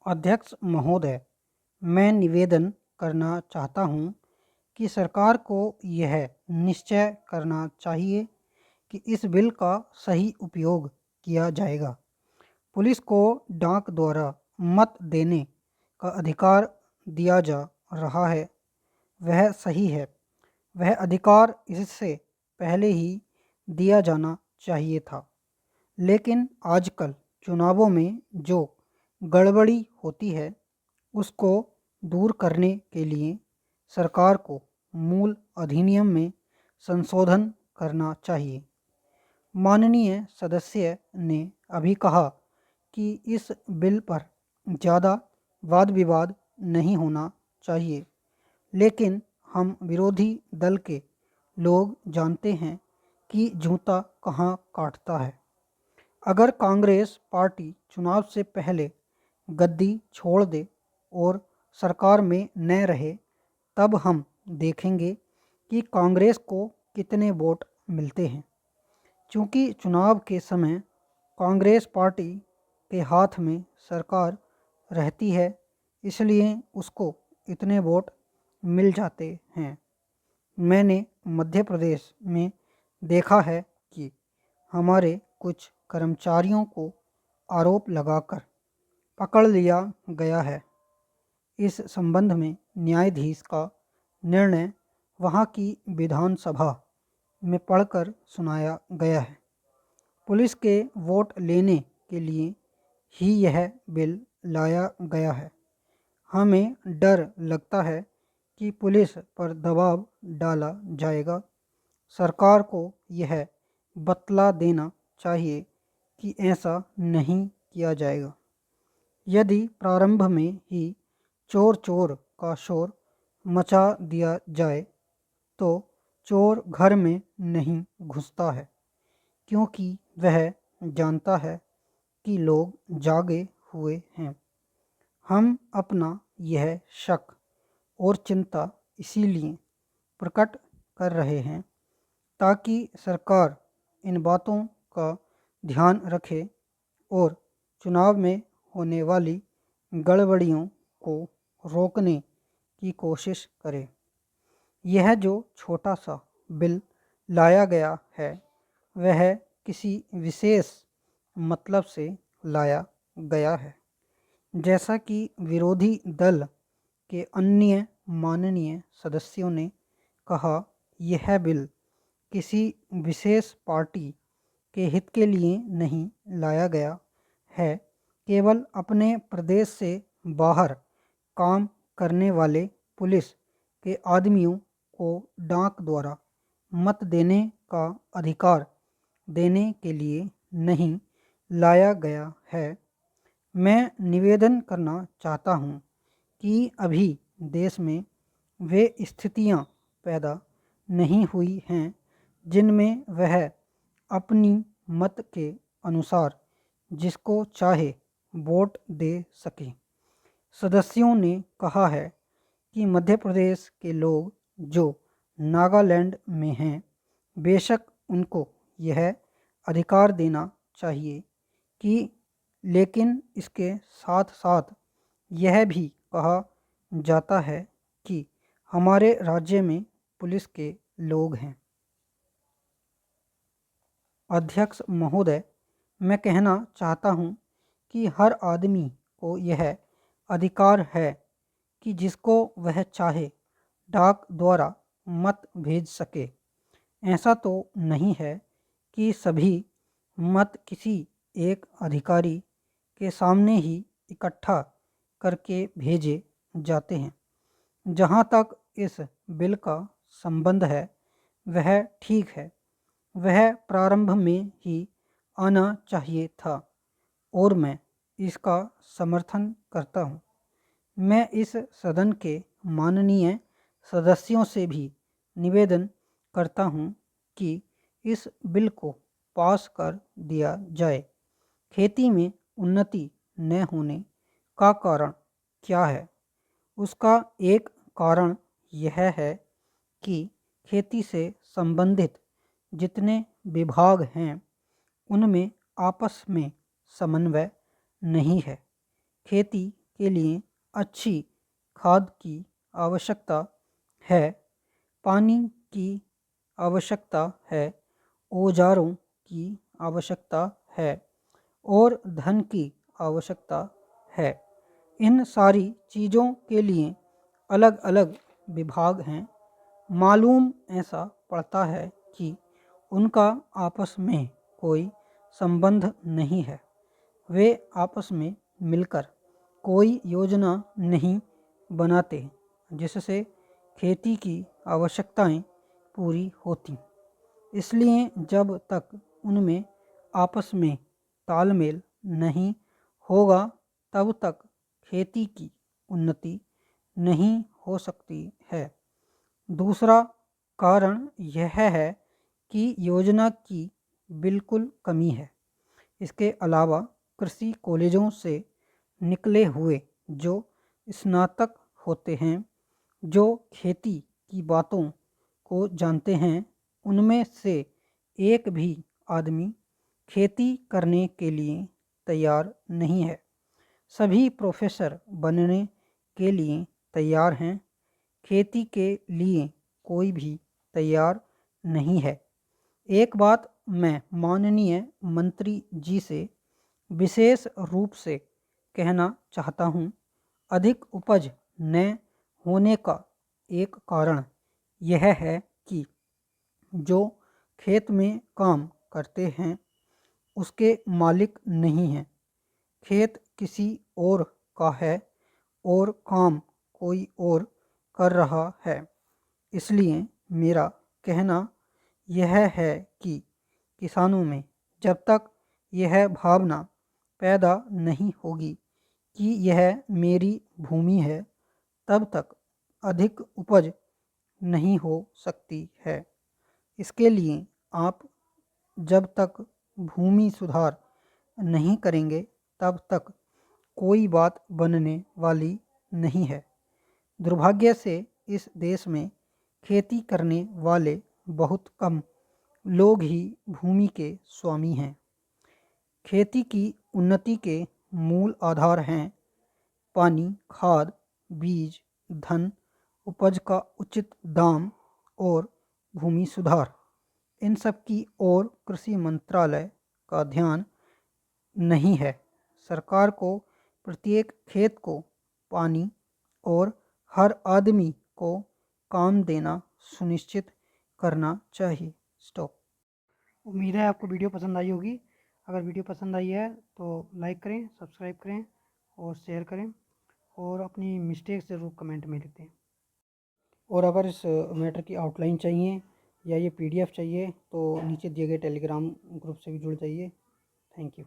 अध्यक्ष महोदय, मैं निवेदन करना चाहता हूँ कि सरकार को यह निश्चय करना चाहिए कि इस बिल का सही उपयोग किया जाएगा। पुलिस को डाक द्वारा मत देने का अधिकार दिया जा रहा है, वह सही है। वह अधिकार इससे पहले ही दिया जाना चाहिए था, लेकिन आजकल चुनावों में जो गड़बड़ी होती है उसको दूर करने के लिए सरकार को मूल अधिनियम में संशोधन करना चाहिए। माननीय सदस्य ने अभी कहा कि इस बिल पर ज़्यादा वाद विवाद नहीं होना चाहिए, लेकिन हम विरोधी दल के लोग जानते हैं कि जूता कहाँ काटता है। अगर कांग्रेस पार्टी चुनाव से पहले गद्दी छोड़ दे और सरकार में न रहे, तब हम देखेंगे कि कांग्रेस को कितने वोट मिलते हैं। चूँकि चुनाव के समय कांग्रेस पार्टी के हाथ में सरकार रहती है, इसलिए उसको इतने वोट मिल जाते हैं। मैंने मध्य प्रदेश में देखा है कि हमारे कुछ कर्मचारियों को आरोप लगाकर पकड़ लिया गया है। इस संबंध में न्यायाधीश का निर्णय वहाँ की विधानसभा में पढ़कर सुनाया गया है। पुलिस के वोट लेने के लिए ही यह बिल लाया गया है। हमें डर लगता है कि पुलिस पर दबाव डाला जाएगा। सरकार को यह बतला देना चाहिए कि ऐसा नहीं किया जाएगा। यदि प्रारंभ में ही चोर चोर का शोर मचा दिया जाए तो चोर घर में नहीं घुसता है, क्योंकि वह जानता है कि लोग जागे हुए हैं। हम अपना यह शक और चिंता इसीलिए प्रकट कर रहे हैं ताकि सरकार इन बातों का ध्यान रखे और चुनाव में होने वाली गड़बड़ियों को रोकने की कोशिश करे। यह जो छोटा सा बिल लाया गया है, वह किसी विशेष मतलब से लाया गया है। जैसा कि विरोधी दल के अन्य माननीय सदस्यों ने कहा, यह बिल किसी विशेष पार्टी के हित के लिए नहीं लाया गया है। केवल अपने प्रदेश से बाहर काम करने वाले पुलिस के आदमियों को डाक द्वारा मत देने का अधिकार देने के लिए नहीं लाया गया है। मैं निवेदन करना चाहता हूँ कि अभी देश में वे स्थितियाँ पैदा नहीं हुई हैं जिनमें वह अपनी मत के अनुसार जिसको चाहे वोट दे सके। सदस्यों ने कहा है कि मध्य प्रदेश के लोग जो नागालैंड में हैं, बेशक उनको यह अधिकार देना चाहिए कि, लेकिन इसके साथ साथ यह भी कहा जाता है कि हमारे राज्य में पुलिस के लोग हैं। अध्यक्ष महोदय, मैं कहना चाहता हूँ कि हर आदमी को यह अधिकार है कि जिसको वह चाहे डाक द्वारा मत भेज सके। ऐसा तो नहीं है कि सभी मत किसी एक अधिकारी के सामने ही इकट्ठा करके भेजे जाते हैं। जहाँ तक इस बिल का संबंध है, वह ठीक है। वह प्रारंभ में ही आना चाहिए था और मैं इसका समर्थन करता हूँ। मैं इस सदन के माननीय सदस्यों से भी निवेदन करता हूँ कि इस बिल को पास कर दिया जाए। खेती में उन्नति न होने का कारण क्या है? उसका एक कारण यह है कि खेती से संबंधित जितने विभाग हैं, उनमें आपस में समन्वय नहीं है। खेती के लिए अच्छी खाद की आवश्यकता है, पानी की आवश्यकता है, औजारों की आवश्यकता है और धन की आवश्यकता है। इन सारी चीज़ों के लिए अलग अलग विभाग हैं। मालूम ऐसा पड़ता है कि उनका आपस में कोई संबंध नहीं है। वे आपस में मिलकर कोई योजना नहीं बनाते जिससे खेती की आवश्यकताएं पूरी होती। इसलिए जब तक उनमें आपस में तालमेल नहीं होगा तब तक खेती की उन्नति नहीं हो सकती है। दूसरा कारण यह है कि योजना की बिल्कुल कमी है। इसके अलावा कृषि कॉलेजों से निकले हुए जो स्नातक होते हैं, जो खेती की बातों को जानते हैं, उनमें से एक भी आदमी खेती करने के लिए तैयार नहीं है। सभी प्रोफेसर बनने के लिए तैयार हैं, खेती के लिए कोई भी तैयार नहीं है। एक बात मैं माननीय मंत्री जी से विशेष रूप से कहना चाहता हूँ। अधिक उपज न होने का एक कारण यह है कि जो खेत में काम करते हैं उसके मालिक नहीं हैं। खेत किसी और का है और काम कोई और कर रहा है। इसलिए मेरा कहना यह है कि किसानों में जब तक यह भावना पैदा नहीं होगी कि यह मेरी भूमि है, तब तक अधिक उपज नहीं हो सकती है। इसके लिए आप जब तक भूमि सुधार नहीं करेंगे तब तक कोई बात बनने वाली नहीं है। दुर्भाग्य से इस देश में खेती करने वाले बहुत कम लोग ही भूमि के स्वामी हैं। खेती की उन्नति के मूल आधार हैं पानी, खाद, बीज, धन, उपज का उचित दाम और भूमि सुधार। इन सब की ओर कृषि मंत्रालय का ध्यान नहीं है। सरकार को प्रत्येक खेत को पानी और हर आदमी को काम देना सुनिश्चित करना चाहिए। स्टॉप। उम्मीद है आपको वीडियो पसंद आई होगी। अगर वीडियो पसंद आई है तो लाइक करें, सब्सक्राइब करें और शेयर करें और अपनी मिस्टेक ज़रूर कमेंट में लिखें। और अगर इस मैटर की आउटलाइन चाहिए या ये PDF चाहिए तो नीचे दिए गए टेलीग्राम ग्रुप से भी जुड़ जाइए। Thank you.